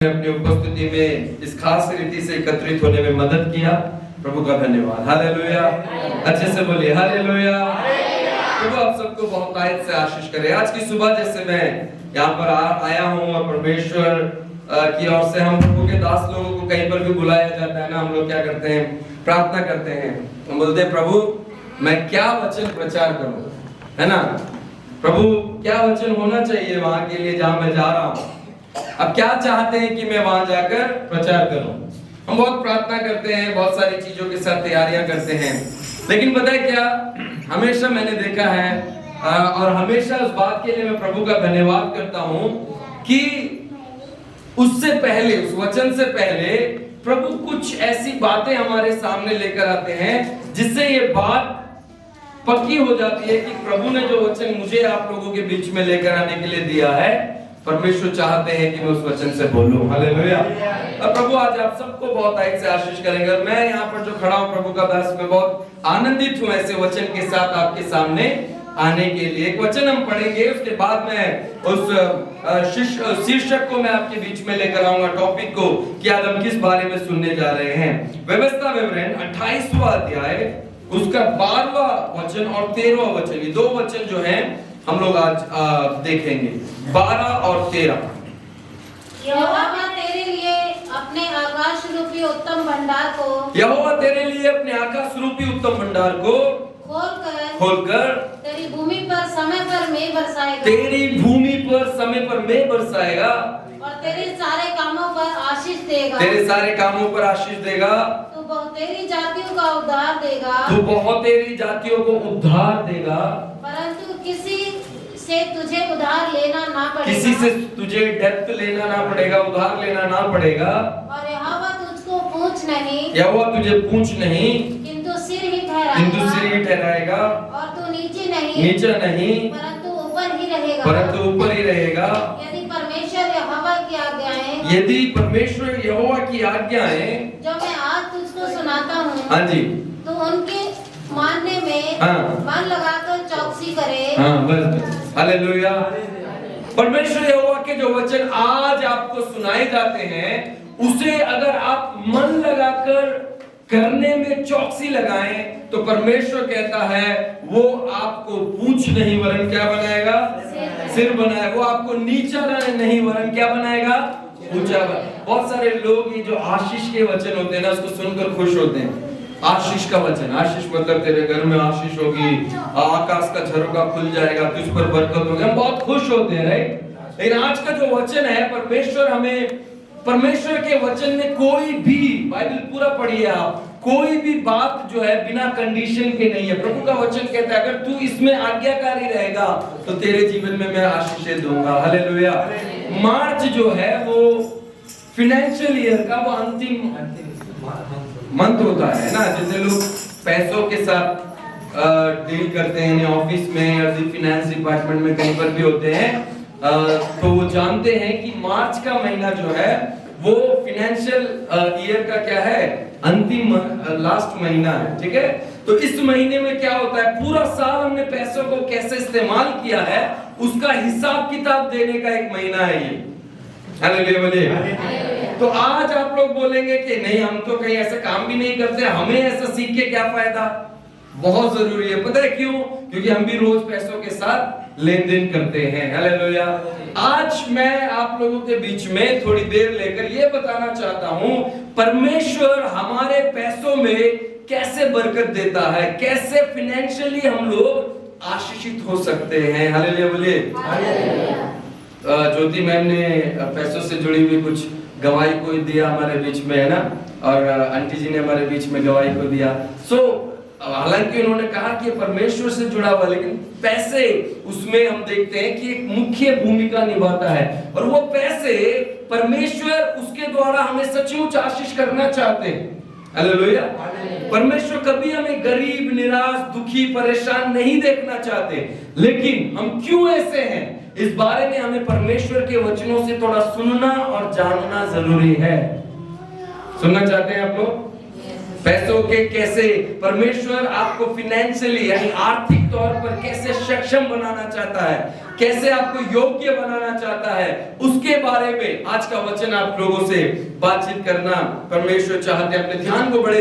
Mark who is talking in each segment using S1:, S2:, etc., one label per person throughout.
S1: अपनी उपस्थिति में इस खास रीति से एकत्रित होने में मदद किया। प्रभु का धन्यवाद। हालेलुया। अच्छे से बोलिए हालेलुया। प्रभु आप सबको बहुत तायत से आशीष करे। आज की सुबह जैसे मैं यहाँ पर आया हूँ और परमेश्वर की ओर से हम प्रभु के दास लोगों को कहीं पर भी बुलाया जाता है ना, हम लोग क्या करते हैं, प्रार्थना करते हैं। हम बोलते हैं प्रभु मैं क्या वचन प्रचार करूं, है ना। प्रभु क्या वचन होना चाहिए वहां के लिए जहां मैं जा रहा हूं। अब क्या चाहते हैं कि मैं वहां जाकर प्रचार करूं। हम बहुत प्रार्थना करते हैं, बहुत सारी चीजों के साथ तैयारियां करते हैं, लेकिन पता है क्या, हमेशा मैंने देखा है और हमेशा उस बात के लिए मैं प्रभु का धन्यवाद करता हूं कि उससे पहले, उस वचन से पहले प्रभु कुछ ऐसी बातें हमारे सामने लेकर आते हैं जिससे ये बात पक्की हो जाती है कि प्रभु ने जो वचन मुझे आप लोगों के बीच में लेकर आने के लिए दिया है, परमेश्वर चाहते हैं कि मैं उस वचन से बोलूं। हालेलुया। अब प्रभु आज आप सबको बहुत आयत से आशीष करेंगे। मैं यहाँ पर जो खड़ा हूँ प्रभु का दास, मैं बहुत आनंदित हूँ ऐसे वचन के साथ आपके सामने आने के लिए। एक वचन हम पढ़ेंगे, उसके बाद मैं उस शीर्षक को मैं आपके बीच में लेकर आऊंगा, टॉपिक को कि आज हम किस बारे में सुनने जा रहे हैं। व्यवस्था विवरण 28वां अध्याय, उसका 12वां वचन और 13वां वचन, ये दो वचन जो हैं हम लोग आज देखेंगे, 12 और 13।
S2: यहोवा तेरे लिए अपने आकाश रूपी उत्तम भंडार को,
S1: यहोवा तेरे लिए अपने आकाश रूपी उत्तम भंडार को खोलकर
S2: तेरी भूमि पर समय पर मेघ बरसाएगा,
S1: तेरी भूमि पर समय पर मेघ बरसाएगा
S2: और तेरे सारे कामों पर आशीष देगा,
S1: तेरे सारे कामों पर आशीष देगा।
S2: तू बहुतेरी जातियों का उद्धार देगा,
S1: तू बहुतेरी जातियों को उद्धार देगा,
S2: परंतु किसी से तुझे उधार लेना ना पड़ेगा,
S1: किसी से तुझे डेप्थ लेना ना पड़ेगा, उधार लेना ना पड़ेगा।
S2: और यहोवा तुझको पूंछ नहीं,
S1: यहोवा तुझे पूंछ नहीं,
S2: किंतु सिर ही
S1: ठहराएगा,
S2: और तू नीचे नहीं, परंतु ऊपर ही रहेगा। यदि
S1: परमेश्वर यहोवा की आज्ञाएं
S2: जो मैं आज तुझको सुनाता हूँ,
S1: हाँ जी,
S2: तो उनके मानने में मन लगाकर चौकसी करे।
S1: हाँ बस, हालेलुया। परमेश्वर यहोवा के जो वचन आज आपको सुनाए जाते हैं, उसे अगर आप मन लगाकर करने में चौकसी लगाएं, तो परमेश्वर कहता है वो आपको पूंछ नहीं वरन क्या बनाएगा, सिर बनाएगा। वो आपको नीचा नहीं वरन क्या बनाएगा, ऊंचा। बहुत सारे लोग ये जो आशीष के वचन होते हैं ना, उसको सुनकर खुश होते हैं। आशीष का वचन, आशीष मतलब तेरे घर में आशीष होगी, आकाश का झरोखा खुल जाएगा, तुझ पर बरकत होगी, हम बहुत खुश होते हैं, राइट। लेकिन आज का जो वचन है, परमेश्वर के वचन में कोई भी, बाइबल पूरा पढ़िए आप, कोई भी बात जो है बिना कंडीशन के नहीं है। प्रभु का वचन कहता है अगर तू इसमें आज्ञाकारी रहेगा तो तेरे जीवन में मैं आशीषें दूंगा। हालेलुया। मार्च जो है वो फाइनेंशियल ईयर का वो अंतिम मंथ होता है ना, जैसे लोग पैसों के साथ डील करते हैं ऑफिस में या फाइनेंस डिपार्टमेंट में कहीं पर भी होते हैं, तो वो जानते हैं कि मार्च का महीना जो है वो फाइनेंशियल ईयर का क्या है, अंतिम लास्ट महीना है, ठीक है। तो इस महीने में क्या होता है, पूरा साल हमने पैसों को कैसे इस्तेमाल किया है उसका हिसाब किताब देने का एक महीना है ये। हालेलुया। तो आज आप लोग बोलेंगे कि नहीं हम तो कहीं ऐसा काम भी नहीं करते, हमें ऐसा सीख के क्या फायदा। बहुत जरूरी है, पता है क्यों, क्योंकि हम भी रोज पैसों के साथ लेन देन करते हैं। हालेलुया। आज मैं आप लोगों के बीच में थोड़ी देर लेकर ये बताना चाहता हूं, परमेश्वर हमारे पैसों में कैसे बरकत देता है, कैसे फाइनेंशियली हम लोग आशीषित हो सकते हैं। हालेलुया बोलिए। ज्योति मैम ने पैसों से जुड़ी हुई कुछ गवाही को दिया हमारे बीच में, है ना, और आंटी जी ने हमारे बीच में गवाही को दिया। हालांकि उन्होंने कहा कि परमेश्वर से जुड़ा हुआ, लेकिन पैसे उसमें हम देखते हैं कि एक मुख्य भूमिका निभाता है, और वो पैसे परमेश्वर उसके द्वारा हमें सचमुच आशीष करना चाहते हैं। हालेलुया। परमेश्वर कभी हमें गरीब, निराश, दुखी, परेशान नहीं देखना चाहते, लेकिन हम क्यों ऐसे हैं इस बारे में हमें परमेश्वर के वचनों से थोड़ा सुनना और जानना जरूरी है। सुनना चाहते हैं आप लोग? पैसों के कैसे परमेश्वर आपको फिनेंशियली यानी आर्थिक तौर पर कैसे सक्षम बनाना चाहता है, कैसे आपको योग्य बनाना चाहता है, उसके बारे में आज का वचन आप लोगों से बातचीत करना परमेश्वर चाहते हैं। अपने ध्यान को बड़े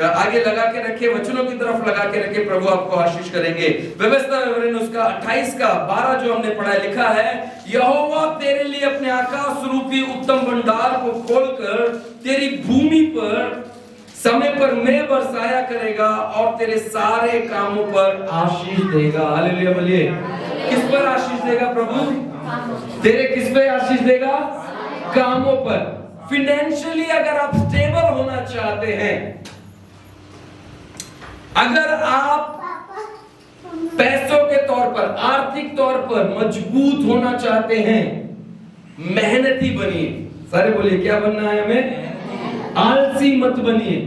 S1: आगे लगा के रखे, वचनों की तरफ लगा के रखे, प्रभु आपको आशीष करेंगे। व्यवस्था विवरण उसका 28 का 12 जो हमने पढ़ा लिखा है, यहोवा तेरे लिए अपने आकाश रूपी उत्तम भंडार को खोलकर तेरी भूमि पर समय पर मैं बरसाया करेगा और तेरे सारे कामों पर आशीष देगा। हालेलुया बोलिए। किस पर आशीष देगा प्रभु? तेरे किस पे आशीष देगा? कामों पर। फिनेंशियली अगर आप स्टेबल होना चाहते हैं, अगर आप पैसों के तौर पर आर्थिक तौर पर मजबूत होना चाहते हैं, मेहनती बनिए। सारे बोलिए क्या बनना है हमें? आलसी मत बनिए।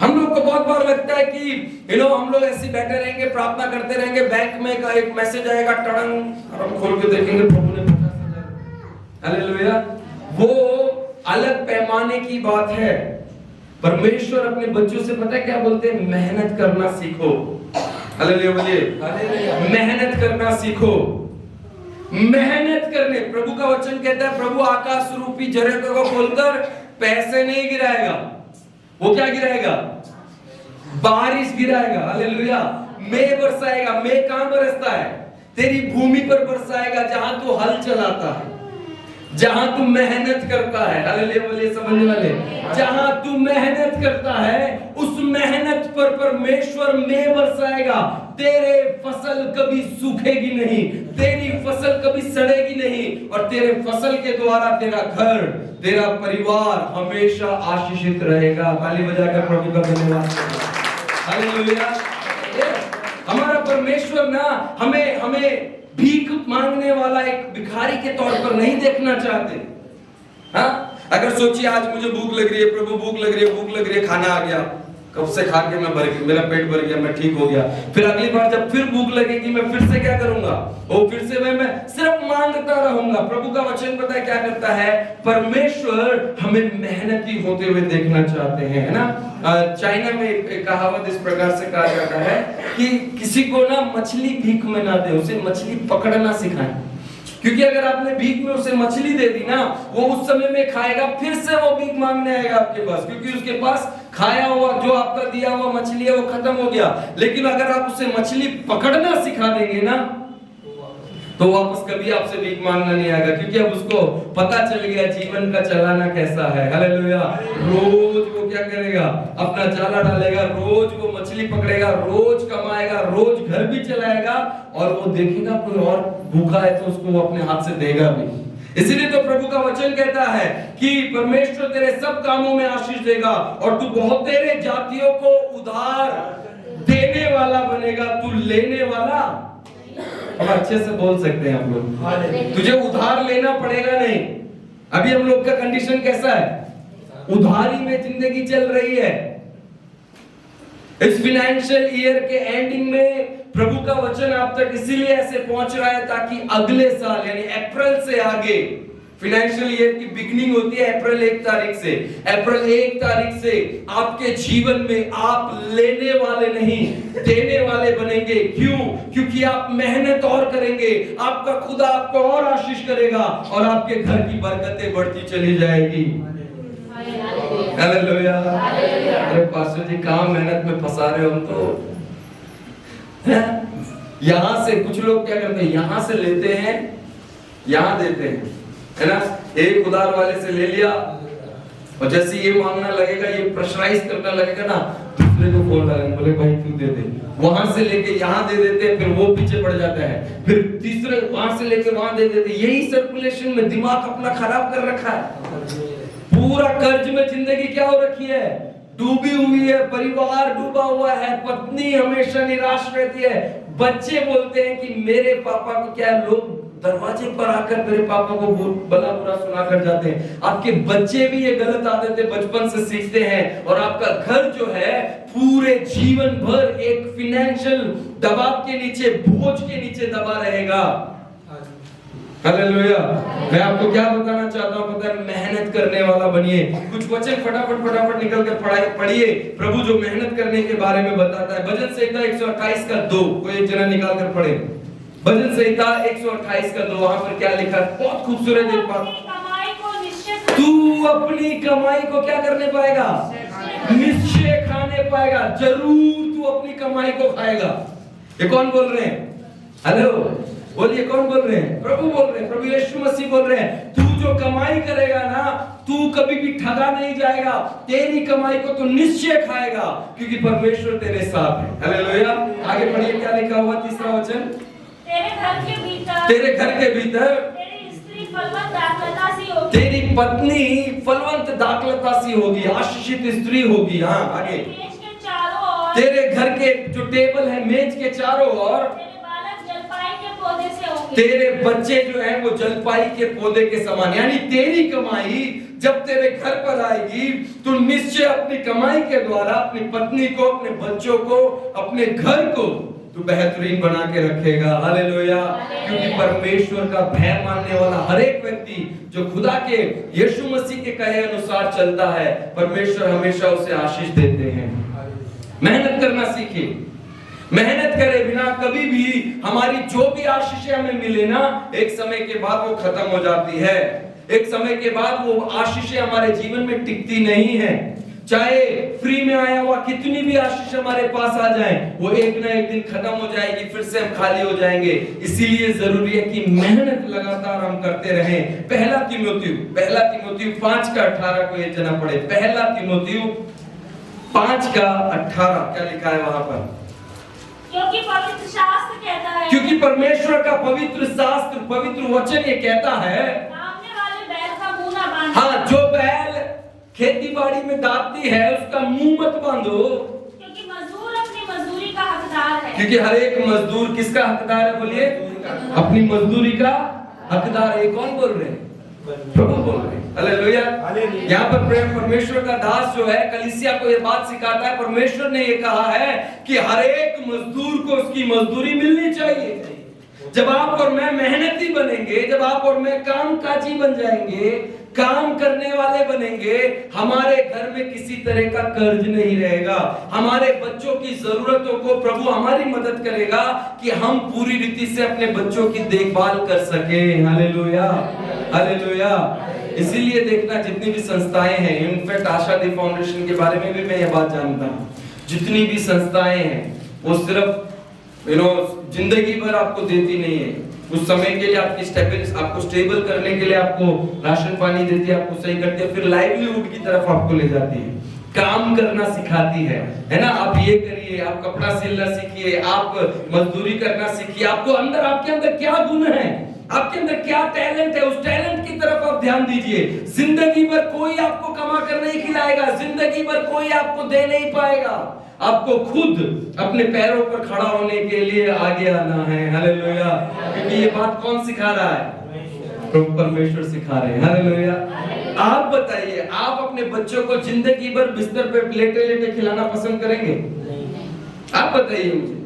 S1: हम लोग को बहुत बार लगता है कि हम लोग ऐसे बैठे रहेंगे, प्रार्थना करते रहेंगे, बैंक में का एक मैसेज आएगा टड़ंग, और हम खोल के देखेंगे प्रभु ने 50,000। हालेलुया। वो अलग पैमाने की बात है। परमेश्वर अपने बच्चों से पता है क्या बोलते हैं? मेहनत करना सीखो। हालेलुया बोलिए। मेहनत करना सीखो। मेहनत करने, प्रभु का वचन कहता है प्रभु आकाश रूपी झरोखे को खोलकर पैसे नहीं गिराएगा, वो क्या गिराएगा? बारिश गिराएगा। हालेलुया। मैं बरसाएगा। मैं कहां बरसता है? तेरी भूमि पर बरसाएगा, जहां तू हल चलाता है, जहां तू मेहनत करता है। हालेलुया बोलिए समझने वाले। जहां तू मेहनत करता है, उस मेहनत पर परमेश्वर में बरसाएगा। तेरे फसल कभी सूखेगी नहीं, तेरी फसल कभी सड़ेगी नहीं, और तेरे फसल के द्वारा तेरा घर, तेरा परिवार हमेशा आशीषित रहेगा। ताली बजाकर प्रभु का धन्यवाद। हालेलुया। हमारा परमेश्वर ना हमें भीख मांगने वाला एक भिखारी के तौर पर नहीं देखना चाहते। हाँ, अगर सोचिए आज मुझे भूख लग रही है प्रभु, भूख लग रही है, खाना आ गया, कब से खा के मैं भर गया, मेरा पेट भर गया, मैं ठीक हो गया, फिर अगली बार जब फिर भूख लगेगी मैं फिर से क्या करूंगा? वो फिर से मैं सिर्फ मांगता रहूंगा। प्रभु का वचन पता है क्या करता है? परमेश्वर हमें मेहनती होते हुए देखना चाहते हैं, है ना। चाइना में एक कहावत इस प्रकार से कहा जाता है कि किसी को ना मछली भीख में ना दे, उसे मछली पकड़ना सिखाएं। क्योंकि अगर आपने भीख में उसे मछली दे दी ना, वो उस समय में खाएगा, फिर से वो भीख मांगने आएगा आपके पास, क्योंकि उसके पास खाया हुआ जो आपका दिया हुआ मछली है वो खत्म हो गया। लेकिन अगर आप उसे मछली पकड़ना सिखा देंगे ना, तो वापस कभी आपसे भीख मांगना नहीं आएगा, क्योंकि अब उसको पता चल गया जीवन का चलाना कैसा है। हालेलुया। रोज वो क्या करेगा? अपना जाला डालेगा, रोज वो मछली पकड़ेगा, रोज कमाएगा, रोज घर भी चलाएगा, और वो देखेगा कोई और भूखा है तो उसको वो अपने हाथ से देगा भी। इसीलिए तो प्रभु का वचन कहता है कि परमेश्वर तेरे सब कामों में आशीष देगा, और तू बहुत तेरे जातियों को उधार देने वाला बनेगा, तू लेने वाला। हम अच्छे से बोल सकते हैं हम लोग, तुझे उधार लेना पड़ेगा नहीं। अभी हम लोग का कंडीशन कैसा है? उधारी में जिंदगी चल रही है। इस फाइनेंशियल ईयर के एंडिंग में प्रभु का वचन आप तक इसीलिए ऐसे पहुंच रहा है ताकि अगले साल यानी अप्रैल से आगे, फाइनेंशियल ईयर की बिगिनिंग होती है अप्रैल 1 तारीख से। अप्रैल 1 तारीख से आपके जीवन में आप लेने वाले नहीं, देने वाले बनेंगे। क्यों? क्योंकि आप मेहनत और करेंगे, आपका खुदा आपको और आशीष करेगा, और आपके घर की बरकतें बढ़ती चली जाएगी। हालेलुया। अरे पास्टर जी कहाँ मेहनत में फंसा रहे हो हम तो। यहां से कुछ लोग क्या करते हैं? यहां से लेते हैं, यहां देते हैं, है ना। एक उधार वाले से ले लिया, और जैसे ये मांगना लगेगा, ये प्रेशराइज करना लगेगा ना, दूसरे को फोन लगाएंगे, बोले भाई तू दे दे। वहां से लेके यहाँ दे देते हैं, फिर वो पीछे पड़ जाता है, फिर तीसरे वहां से लेके वहां दे देते। यही सर्कुलेशन में दिमाग अपना खराब कर रखा है। पूरा कर्ज में जिंदगी क्या हो रखी है? डूबी हुई है, परिवार डूबा हुआ है, पत्नी हमेशा निराश रहती है, बच्चे बोलते हैं कि मेरे पापा को क्या, लोग दरवाजे पर आकर मेरे पापा को भला बुरा सुना कर जाते हैं। आपके बच्चे भी ये गलत आदतें बचपन से सीखते हैं, और आपका घर जो है पूरे जीवन भर एक फाइनेंशियल दबाव के नीचे, बोझ के नीचे दबा रहेगा। हालेलुया। मैं आपको क्या बताना चाहता हूँ पता है, मेहनत करने वाला बनिए। कुछ वचन फटाफट निकल कर पढ़िए। प्रभु जो मेहनत करने के बारे में बताता है, भजन संहिता 128 का 2, कोई एक जना निकाल कर पढ़े। भजन संहिता 128 का 2, वहां पर क्या लिखा है, बहुत खूबसूरत एक बात। तू अपनी कमाई को क्या करने पाएगा, निश्चय खाने पाएगा। जरूर तू अपनी कमाई को खाएगा। ये कौन बोल रहे हैं, हेलो बोलिए, कौन बोल रहे हैं, प्रभु बोल रहे हैं, प्रभु यीशु मसीह बोल रहे हैं। तू जो कमाई करेगा ना, तू कभी भी ठगा नहीं जाएगा। तेरी कमाई को तू निश्चय खाएगा, क्योंकि परमेश्वर तेरे साथ है। हालेलुया। आगे पढ़िए, क्या लिखा हुआ, तीसरा वचन, तेरे घर के भीतर तेरी स्त्री फलवंत दाखलता सी होगी, तेरी पत्नी फलवंत दाखलता सी होगी, आशीषित स्त्री होगी। हाँ आगे, तेरे घर के जो टेबल है, मेज के चारों ओर तेरे बच्चे जो हैं वो जलपाई के पौधे के समान। यानी तेरी कमाई जब तेरे घर पर आएगी, तो निश्चय अपनी कमाई के द्वारा अपनी पत्नी को, अपने बच्चों को, अपने घर को तू बेहतरीन बना के रखेगा। हालेलुया। क्योंकि परमेश्वर का भय मानने वाला हर एक व्यक्ति जो खुदा के यीशु मसीह के कहे अनुसार चलता है, परमेश्वर हमेशा उसे आशीष देते हैं। मेहनत करना सीखे, मेहनत करे बिना कभी भी हमारी जो भी आशीषें हमें मिले ना, एक समय के बाद वो खत्म हो जाती है। एक समय के बाद वो आशीषें हमारे जीवन में टिकती नहीं है। चाहे फ्री में आया हुआ कितनी भी आशीष हमारे पास आ जाए, वो एक ना एक दिन खत्म हो जाएगी, फिर से हम खाली हो जाएंगे। इसीलिए जरूरी है कि मेहनत लगातार हम करते रहें। पहला तीमुथियुस 5:18 को ये जना पढ़े। पहला तीमुथियुस 5:18 क्या लिखा है वहां पर,
S3: क्योंकि पवित्र शास्त्र कहता है,
S1: क्योंकि परमेश्वर का पवित्र शास्त्र, पवित्र वचन ये कहता है,
S3: दाँतने वाले बैल का मुंह ना बांधो।
S1: हाँ, जो बैल खेती बाड़ी में दाँतती है उसका मुंह मत बांधो,
S3: क्योंकि मजदूर अपनी मजदूरी का हकदार है।
S1: क्योंकि हर एक मजदूर किसका हकदार है, बोलिए, अपनी मजदूरी का हकदार है। कौन बोल रहे हैं, प्रभु बोल रहे हैं। हालेलुया। यहाँ पर परमेश्वर का दास जो है कलीसिया को ये बात सिखाता है, परमेश्वर ने ये कहा है कि हर एक मजदूर को उसकी मजदूरी मिलनी चाहिए। जब आप और मैं मेहनती बनेंगे, जब आप और मैं कामकाजी बन जाएंगे, काम करने वाले बनेंगे, हमारे घर में किसी तरह का कर्ज नहीं रहेगा। हमारे बच्चों की जरूरतों को प्रभु हमारी मदद करेगा कि हम पूरी रीति से अपने बच्चों की देखभाल कर सके। Hallelujah, hallelujah. इसीलिए देखना, जितनी भी संस्थाएं हैं, इनफैक्ट आशा दी फाउंडेशन के बारे में भी मैं ये बात जानता हूँ, जितनी भी संस्थाएं हैं वो सिर्फ जिंदगी भर आपको देती नहीं है। उस समय के लिए आपको स्टेबल करने के लिए आपको राशन पानी देती है, आपको सही करती है, फिर लाइवलीहुड की तरफ आपको ले जाती है, काम करना सिखाती है ना। आप ये करिए, आप कपड़ा सिलना सीखिए, आप मजदूरी करना सीखिए। आपके अंदर क्या गुण है, आपके अंदर क्या टैलेंट है, उस टैलेंट की तरफ आप ध्यान दीजिए। जिंदगी भर कोई आपको कमा कर नहीं खिलाएगा, जिंदगी भर कोई आपको दे नहीं पाएगा। आपको खुद अपने पैरों पर खड़ा होने के लिए आगे आना है। हालेलुया। क्योंकि ये बात कौन सिखा रहा है, परमेश्वर सिखा रहे हैं। हालेलुया। आप बताइए, आप अपने बच्चों को जिंदगी भर बिस्तर पे लेटे लेटे खिलाना पसंद करेंगे? आप बताइए मुझे,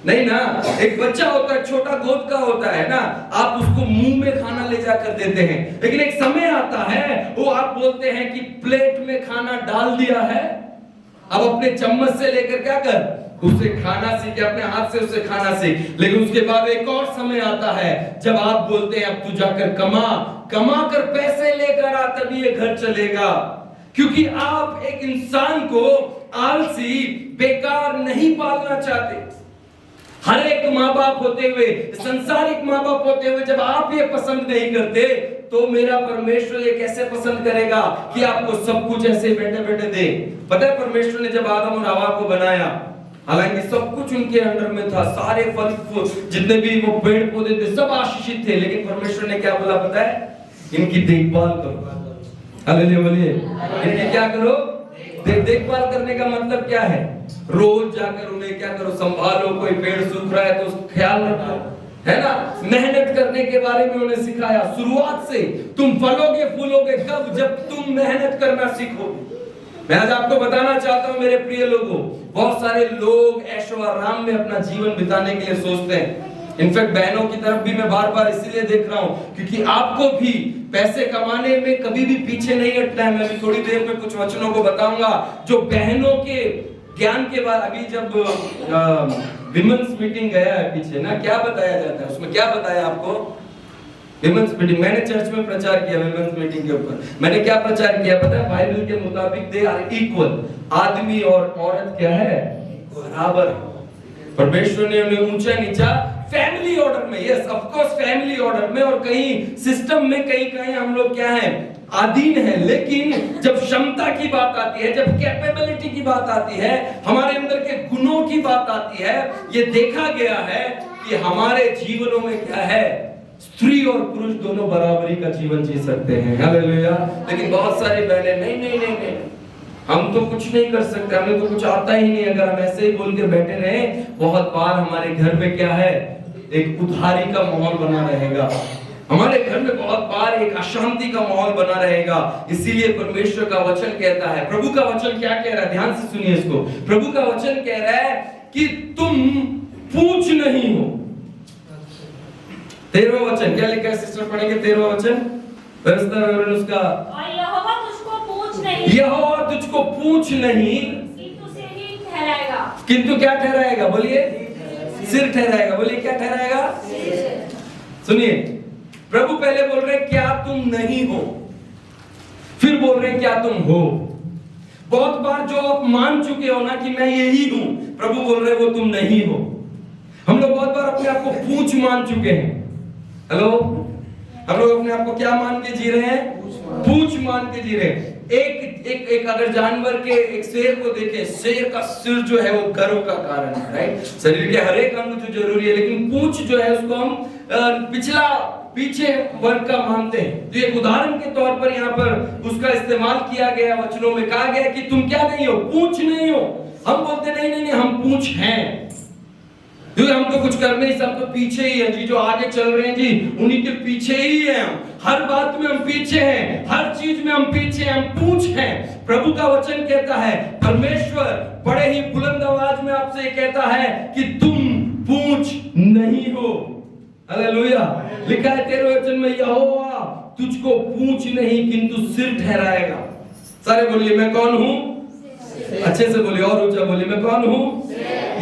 S1: नहीं ना। एक बच्चा होता है, छोटा गोद का होता है ना, आप उसको मुंह में खाना ले जाकर देते हैं, लेकिन एक समय आता है वो आप बोलते हैं कि प्लेट में खाना डाल दिया है, अब अपने चम्मच से लेकर क्या कर, उससे खाना सीख, अपने हाथ से उससे खाना सीख। लेकिन उसके बाद एक और समय आता है जब आप बोलते हैं अब तू जाकर कमा कर पैसे लेकर आ, तभी ये घर चलेगा। क्योंकि आप एक इंसान को आलसी, बेकार नहीं पालना चाहते। हर एक माँ बाप होते हुए, संसारिक माँ बाप होते हुए, जब आप ये पसंद नहीं करते, तो मेरा परमेश्वर ये कैसे पसंद करेगा कि आपको सब कुछ ऐसे बैठे बैठे दे। पता है, परमेश्वर ने जब आदम और हवा को बनाया, हालांकि सब कुछ उनके अंडर में था, सारे फल जितने भी वो पेड़ पौधे थे सब आशीषित थे, लेकिन परमेश्वर ने क्या बोला पता है, इनकी देखभाल करो। हालेलुया बोलिए, इनकी क्या करो, देखभाल करने का मतलब क्या है, रोज जाकर उन्हें क्या करो, संभालो। कोई पेड़ सूख रहा है तो उसका ख्याल रखो, है ना। मेहनत करने के बारे में उन्हें सिखाया। शुरुआत से तुम फलोगे फूलोगे कब, जब तुम मेहनत करना सीखोगे। मैं आज आपको बताना चाहता हूं मेरे प्रिय लोगों, बहुत सारे लोग ऐशो आराम में अपना जीवन बिताने के लिए सोचते हैं। इनफैक्ट बहनों की तरफ भी मैं बार बार इसीलिए देख रहा हूं क्योंकि आपको भी पैसे कमाने में कभी भी पीछे नहीं हटना है। मैं भी थोड़ी देर में कुछ वचनों को बताऊंगा जो बहनों के ज्ञान के बाद। अभी जब विमेंस मीटिंग गया है पीछे ना, क्या बताया जाता है उसमें, क्या बताया आपको? विमेंस मीटिंग मैंने चर्च में प्रचार किया। विमेंस मीटिंग के ऊपर मैंने क्या प्रचार किया पता है? बाइबल के मुताबिक दे आर इक्वल। आदमी और औरत क्या है? बराबर। परमेश्वर ने उन्हें ऊंचा नीचा फैमिली ऑर्डर में, yes of course family order में, और कहीं सिस्टम में कहीं हम लोग क्या है? अधीन है। लेकिन जब क्षमता की बात आती है, जब कैपेबिलिटी की बात आती है, हमारे अंदर के गुणों की बात आती है, ये देखा गया है कि हमारे जीवनों में क्या है? स्त्री और पुरुष दोनों बराबरी का जीवन जी सकते हैं। हालेलुया। लेकिन बहुत सारी बहनें नहीं नहीं नहीं नहीं, हम तो कुछ नहीं कर सकते, हमें तो कुछ आता ही नहीं। अगर हम ऐसे ही बोल के बैठे रहे, बहुत बार हमारे घर में क्या है? एक उधारी का माहौल बना रहेगा। हमारे घर में बहुत बार एक अशांति का माहौल बना रहेगा। इसीलिए परमेश्वर का वचन कहता है, प्रभु का वचन क्या कह रहा है? ध्यान से सुनिए इसको। प्रभु का वचन कह रहा है कि तुम पूछ नहीं हो। 13वां वचन क्या लिखा है? सिस्टर पढ़ेंगे 13वां वचन, व्यवस्था विवरण उसका।
S3: और यहोवा तुझको पूछ नहीं,
S1: यहोवा तुझको पूछ नहीं
S3: किंतु सिर ही ठहराएगा।
S1: किंतु क्या ठहराएगा? बोलिए, सिर ठहराएगा। बोलिए क्या ठहराएगा? सुनिए, प्रभु पहले बोल रहे क्या तुम नहीं हो, फिर बोल रहे क्या तुम हो। बहुत बार जो आप मान चुके हो ना कि मैं यही हूं, प्रभु बोल रहे वो तुम नहीं हो। हम लोग बहुत बार अपने आप को पूछ मान चुके हैं। हेलो, हम लोग अपने आप को क्या मान के जी रहे हैं? पूछ मान के जी रहे हैं। एक अगर जानवर के एक शेर को देखें, शेर का सिर जो है वो गर्व का कारण है, राइट? शरीर के हर एक अंग जो जरूरी है, लेकिन पूंछ जो है उसको हम पीछे वर्ग का मानते हैं। तो एक उदाहरण के तौर पर यहाँ पर उसका इस्तेमाल किया गया, वचनों में कहा गया कि तुम क्या नहीं हो? पूंछ नहीं हो। हम बोलते नहीं नहीं नहीं, हम पूंछ हैं। क्योंकि हम तो कुछ कर नहीं, सब तो पीछे ही है जी। जो आगे चल रहे हैं जी, उन्हीं के पीछे ही है हम। हर बात में हम पीछे हैं, हर चीज में हम पीछे हैं, हम पूंछ हैं। प्रभु का वचन कहता है, परमेश्वर बड़े ही बुलंद आवाज में आपसे कहता है कि तुम पूंछ नहीं हो। हालेलुया। लिखा है 13वें वचन में, यहोवा तुझको पूंछ नहीं किंतु सिर ठहराएगा। सारे बोलिए मैं कौन हूं? अच्छे से बोलिए, और ऊंचा बोलिए, मैं कौन हूं?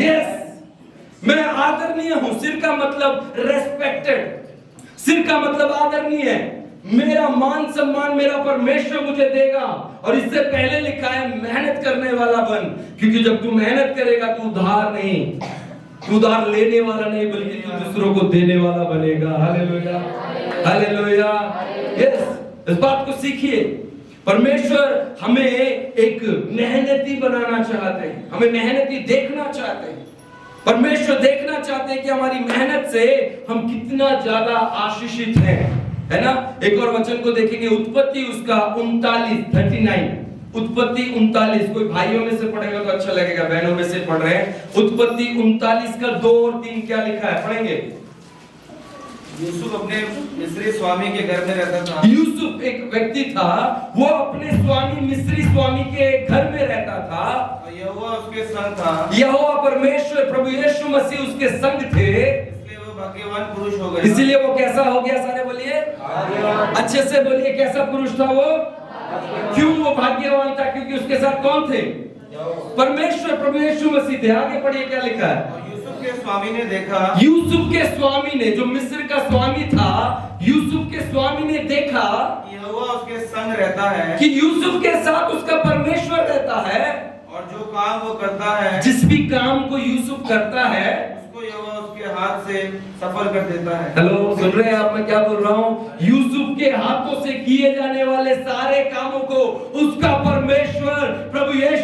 S1: यस, मैं आदरणीय हूं। सिर का मतलब रेस्पेक्टेड, सिर का मतलब आदरणीय है। मेरा मान सम्मान मेरा परमेश्वर मुझे देगा। और इससे पहले लिखा है मेहनत करने वाला बन, क्योंकि जब तू मेहनत करेगा तो उधार नहीं, तू उधार लेने वाला नहीं, बल्कि तू दूसरों को देने वाला बनेगा। Hallelujah, hallelujah. यस, इस बात को सीखिए। परमेश्वर हमें एक मेहनती बनाना चाहते हैं, हमें मेहनती देखना चाहते हैं। परमेश्वर देखना चाहते हैं कि हमारी मेहनत से हम कितना ज्यादा आशीषित हैं, है ना? एक और वचन को देखेंगे, उत्पत्ति उसका 39 उत्पत्ति 39। कोई भाइयों में से पढ़ेगा तो अच्छा लगेगा, बहनों में से पढ़ रहे हैं। उत्पत्ति 39 का 2 और 3 क्या लिखा है? पढ़ेंगे।
S4: यूसुफ अपने मिस्री स्वामी के घर में रहता था।
S1: यूसुफ एक व्यक्ति था, वो अपने स्वामी मिस्री स्वामी के घर में रहता था।
S4: यहोवा उसके संग था।
S1: यहोवा परमेश्वर प्रभु यीशु मसीह उसके संग थे,
S4: इसलिए वो भाग्यवान पुरुष हो गया।
S1: इसलिए वो कैसा हो गया? सारे बोलिए, अच्छे से बोलिए, कैसा पुरुष था वो? क्यों वो भाग्यवान था? क्योंकि उसके साथ कौन थे? परमेश्वर प्रभु यीशु मसीह थे। आगे पढ़िए क्या लिखा है?
S4: यूसुफ के स्वामी ने देखा,
S1: यूसुफ के स्वामी ने, जो मिस्र का स्वामी था, यूसुफ के स्वामी ने देखा
S4: यहोवा उसके संग रहता है,
S1: कि यूसुफ के साथ उसका परमेश्वर रहता है,
S4: और जो काम वो करता है,
S1: जिस भी काम को यूसुफ करता है,
S4: उसको यहोवा उसके हाथ से सफल कर देता है।
S1: हेलो, सुन रहे हैं आप मैं क्या बोल रहा हूँ? यूसुफ के हाथों से किए जाने वाले सारे कामों को उसका